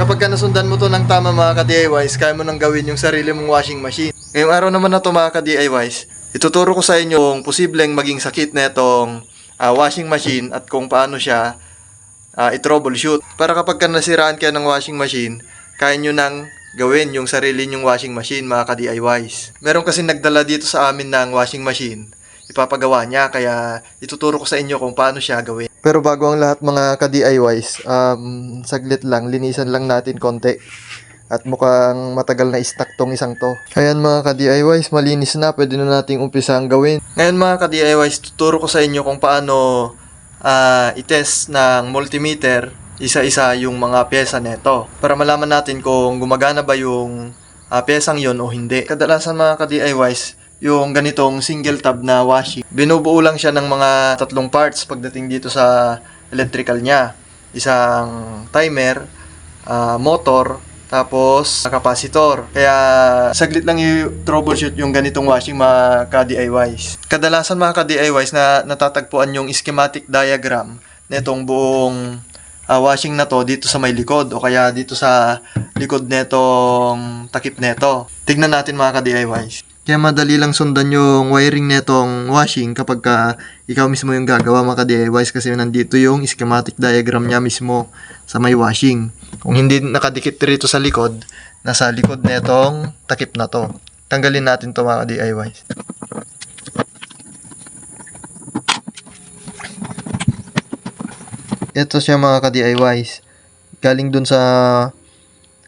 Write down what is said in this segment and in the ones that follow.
Kapag ka nasundan mo to ng tama mga ka-DIYs, kaya mo nang gawin yung sarili mong washing machine. Ngayong araw naman na to mga ka-DIYs, ituturo ko sa inyo yung posibleng maging sakit na itong washing machine at kung paano siya i-troubleshoot. Para kapag ka nasiraan kayo ng washing machine, kaya nyo nang gawin yung sarili nyong washing machine mga ka-DIYs. Meron kasi nagdala dito sa amin ng washing machine, ipapagawa niya, kaya ituturo ko sa inyo kung paano siya gawin. Pero bago ang lahat mga ka-DIYs, saglit lang, linisan lang natin konti. At mukhang matagal na stock tong isang to. Ayan mga ka-DIYs, malinis na, pwede na nating umpisang gawin. Ngayon mga ka-DIYs, tuturo ko sa inyo kung paano i-test ng multimeter isa-isa yung mga pyesa neto. Para malaman natin kung gumagana ba yung pyesang yon o hindi. Kadalasan mga ka-DIYs, yung ganitong single tab na washing, binubuo lang siya ng mga 3 parts pagdating dito sa electrical niya. Isang timer, motor, tapos capacitor. Kaya saglit lang i-troubleshoot yung ganitong washing mga ka-DIYs. Kadalasan mga ka-DIYs na natatagpuan yung schematic diagram netong buong washing na to dito sa may likod o kaya dito sa likod netong takip neto. Tignan natin mga ka-DIYs. Kaya madali lang sundan yung wiring netong washing kapag ikaw mismo yung gagawa mga ka-DIYs, kasi nandito yung schematic diagram niya mismo sa may washing. Kung hindi nakadikit rito sa likod, nasa likod netong takip na to. Tanggalin natin to mga ka-DIYs. Ito siya mga ka-DIYs. Galing dun sa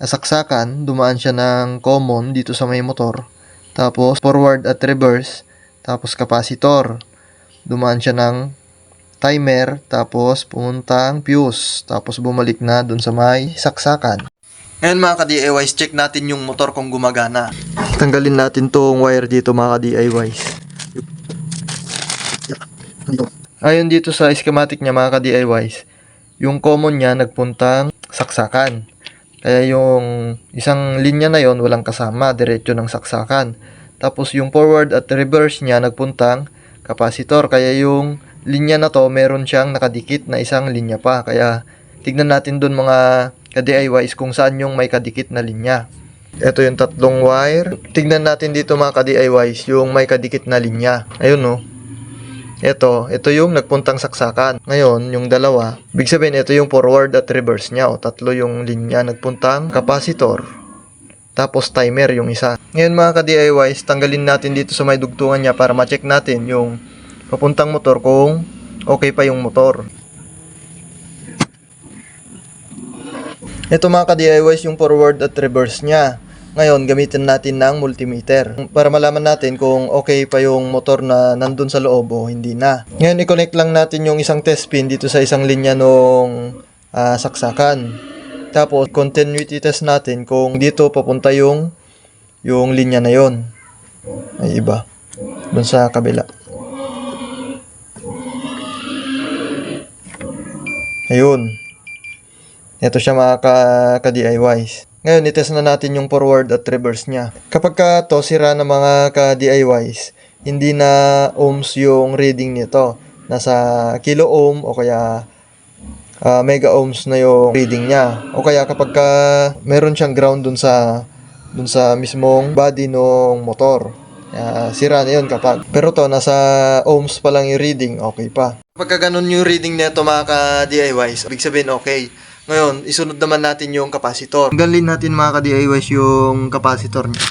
saksakan, dumaan siya ng common dito sa may motor. Tapos forward at reverse, tapos capacitor. Dumaan siya ng timer, tapos pumuntang fuse, tapos bumalik na dun sa may saksakan. Ngayon mga ka-DIYs, check natin yung motor kung gumagana. Tanggalin natin tong wire dito mga ka-DIYs. Ayon dito sa schematic niya mga ka-DIYs, yung common niya nagpuntang saksakan. Kaya yung isang linya na yon walang kasama, diretso ng saksakan. Tapos yung forward at reverse niya nagpuntang capacitor. Kaya yung linya na to meron siyang nakadikit na isang linya pa. Kaya tignan natin dun mga ka-DIYs kung saan yung may kadikit na linya. Ito yung 3 wire. Tignan natin dito mga ka-DIYs yung may kadikit na linya. Ayun no. Ito yung nagpuntang saksakan. Ngayon, yung dalawa, big sabihin, ito yung forward at reverse niya. O, 3 yung linya nagpuntang capacitor. Tapos timer yung isa. Ngayon mga ka-DIYs, tanggalin natin dito sa may dugtungan niya para ma-check natin yung papuntang motor kung okay pa yung motor. Ito mga ka-DIYs yung forward at reverse niya. Ngayon, gamitin natin ng multimeter para malaman natin kung okay pa yung motor na nandun sa loob o hindi na. Ngayon, i-connect lang natin yung isang test pin dito sa isang linya nung saksakan. Tapos, continuity test natin kung dito papunta yung linya na yon. Ay iba. Dun sa kabila. Ayun. Ito siya mga ka-DIYs. Ngayon, itest na natin yung forward at reverse niya. Kapag to sira na mga ka-DIYs, hindi na ohms yung reading nito. Nasa kilo ohm o kaya mega ohms na yung reading niya. O kaya kapag meron siyang ground dun sa mismong body ng motor. Sira na yun kapag. Pero to, nasa ohms pa lang yung reading, okay pa. Kapag ganun yung reading nito mga ka-DIYs, ibig sabihin okay. Ngayon, isunod naman natin yung capacitor. Tanggalin natin mga ka-DIYs yung capacitor niya.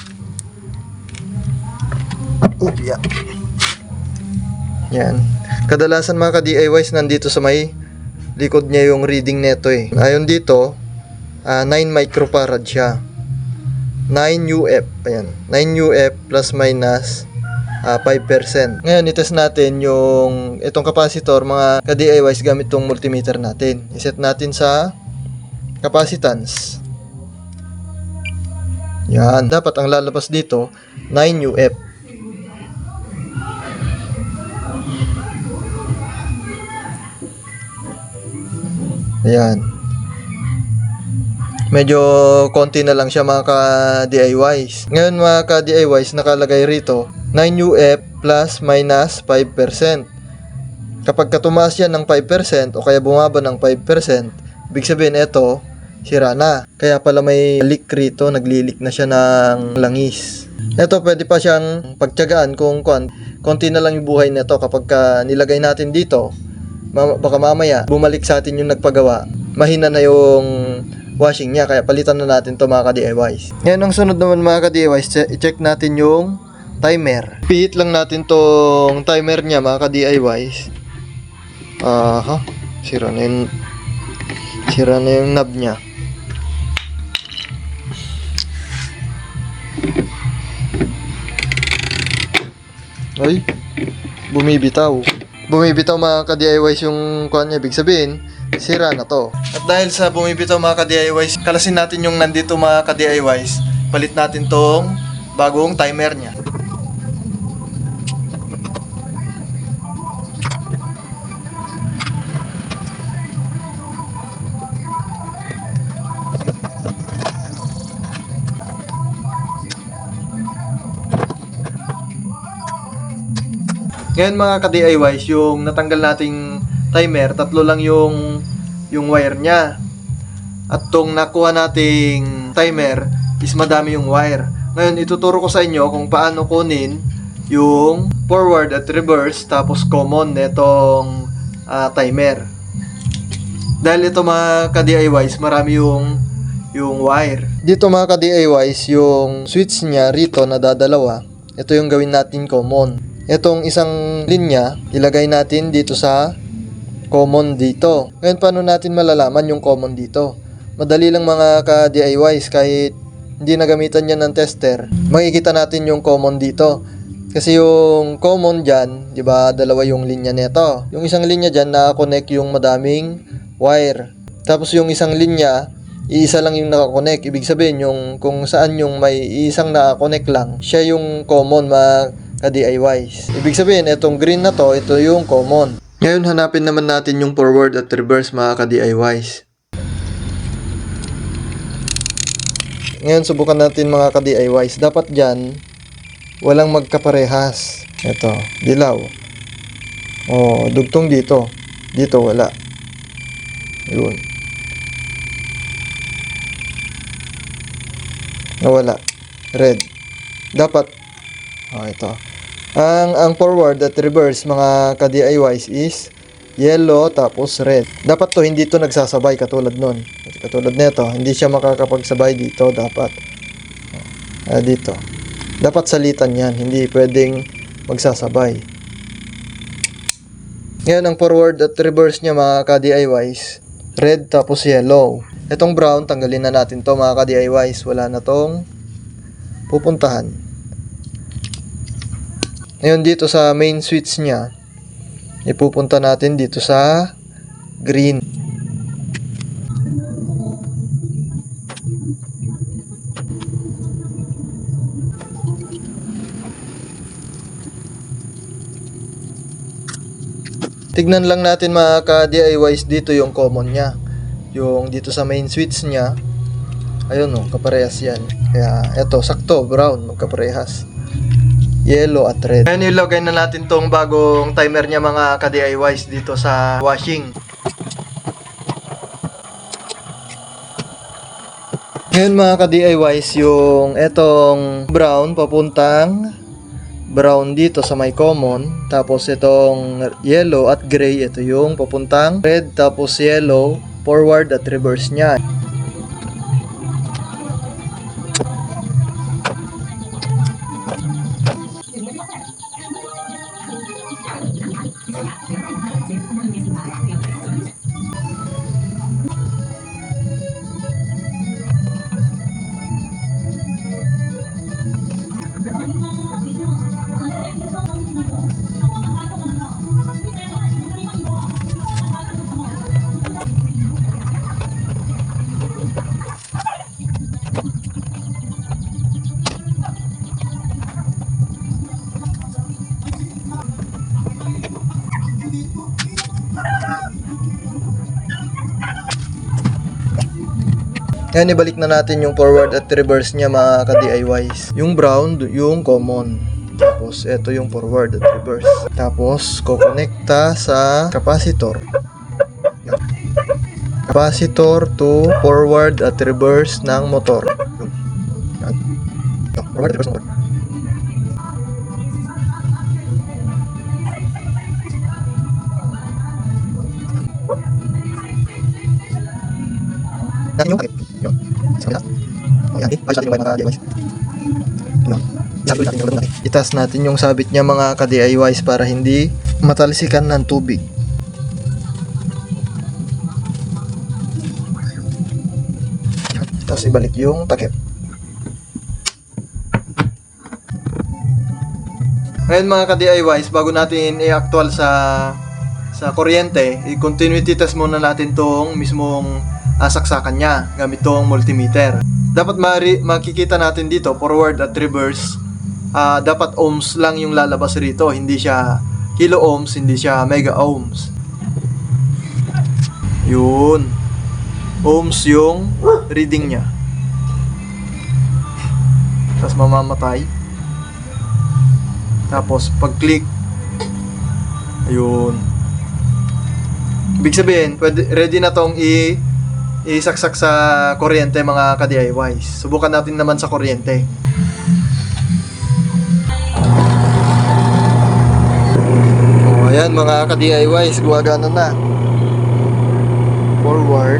Yeah. Yan. Kadalasan mga ka-DIYs nandito sa may likod niya yung reading neto eh. Ayon dito, 9 microfarad siya. 9 UF. Ayan. 9 UF plus minus 5%. Ngayon, itest natin yung itong capacitor mga ka-DIYs gamit tong multimeter natin. Iset natin sa capacitance. Yan. Dapat ang lalabas dito, 9 UF. Ayan. Medyo konti na lang siya mga ka-DIYs. Ngayon mga ka-DIYs, nakalagay rito, 9 UF plus minus 5%. Kapag tumaas yan ng 5% o kaya bumaba ng 5%, ibig sabihin ito, sira na. Kaya pala may leak rito, naglilik na siya ng langis. Ito pwede pa siyang pagtiyagaan kung konti na lang yung buhay nito kapag nilagay natin dito. Baka mamaya bumalik sa atin yung nagpagawa. Mahina na yung washing niya, kaya palitan na natin to mga ka-DIYs. Ngayon ang sunod naman mga ka-DIYs, i-check natin yung timer. Pihit lang natin tong timer niya mga ka-DIYs. Sira na yung knob niya. Ay, bumibitaw mga ka-DIYs yung kuhan niya. Ibig sabihin, sira na to. At dahil sa bumibitaw mga ka-DIYs, kalasin natin yung nandito mga ka-DIYs. Palit natin tong bagong timer niya. Ngayon mga ka-DIYs, yung natanggal nating timer, 3 lang yung wire niya. At tong nakuha nating timer is madami yung wire. Ngayon ituturo ko sa inyo kung paano kunin yung forward at reverse tapos common netong timer. Dahil ito mga ka-DIYs, marami yung wire. Dito mga ka-DIYs, yung switch niya rito na dadalawa. Ito yung gawin natin common. Itong isang linya, ilagay natin dito sa common dito. Ngayon, paano natin malalaman yung common dito? Madali lang mga ka-DIYs, kahit hindi nagamitan yan ng tester, makikita natin yung common dito. Kasi yung common dyan, di ba, dalawa yung linya nito. Yung isang linya dyan, nakakonect yung madaming wire. Tapos yung isang linya, iisa lang yung nakakonect. Ibig sabihin, yung kung saan yung may isang nakakonect lang, siya yung common mga ka-DIYs. Ibig sabihin, itong green na to, ito yung common. Ngayon, hanapin naman natin yung forward at reverse mga ka-DIYs. Ngayon, subukan natin mga ka-DIYs. Dapat dyan, walang magkaparehas. Ito, dilaw. Dugtong dito. Dito, wala. Yun. Nawala. Red. Dapat, ito. Ang forward at reverse mga ka-DIYs is yellow tapos red. Dapat to hindi to nagsasabay katulad nun. Katulad nito, hindi siya makakapagsabay dito dapat. Dito. Dapat salitan yan, hindi pwedeng magsasabay. Ngayon ang forward at reverse niya mga ka-DIYs, red tapos yellow. Itong brown, tanggalin na natin to mga ka-DIYs. Wala na tong pupuntahan. Ngayon dito sa main switch niya, ipupunta natin dito sa green. Tignan lang natin mga ka-DIYs dito yung common niya. Yung dito sa main switch niya, ayun kaparehas yan. Kaya eto, sakto, brown, magkaparehas. Yellow at red. Ngayon ilagay na natin tong bagong timer niya mga ka-DIYs dito sa washing. Ngayon mga ka-DIYs, yung etong brown papuntang brown dito sa may common. Tapos itong yellow at gray, ito yung papuntang red tapos yellow, forward at reverse niya. Ngayon ibalik na natin yung forward at reverse niya mga ka-DIYs. Yung brown, yung common. Tapos ito yung forward at reverse. Tapos kukonekta sa capacitor. capacitor to forward at reverse ng motor. Yan. Forward at reverse ng motor. Natin yung takip. Yun. Sa kabila. O yan. Ayos natin yung mga ka-DIYs. Yun. Isabit natin yung natin. Itas natin yung sabit niya mga ka-DIYs para hindi matalsikan ng tubig. Yan. Tapos ibalik yung takip. Ngayon mga ka-DIYs, bago natin i-actual sa kuryente, i-continuity test muna natin tong mismong saksakan niya gamit tong multimeter. Dapat makikita natin dito forward at reverse, dapat ohms lang yung lalabas rito, hindi siya kilo ohms, hindi siya mega ohms. Yun, ohms yung reading niya. Tapos mamamatay. Tapos pag click, ayun, ibig sabihin ready na tong isaksak sa kuryente mga ka-DIYs. Subukan natin naman sa kuryente. Oh, ayan mga ka-DIYs, gumagana na. Forward.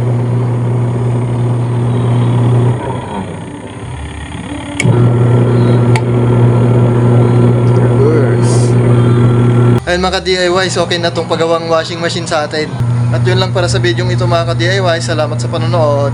Reverse. Ayun mga ka-DIYs, okay na tong pagawang washing machine sa atin. At yun lang para sa video ito mga ka-DIY. Salamat sa panonood.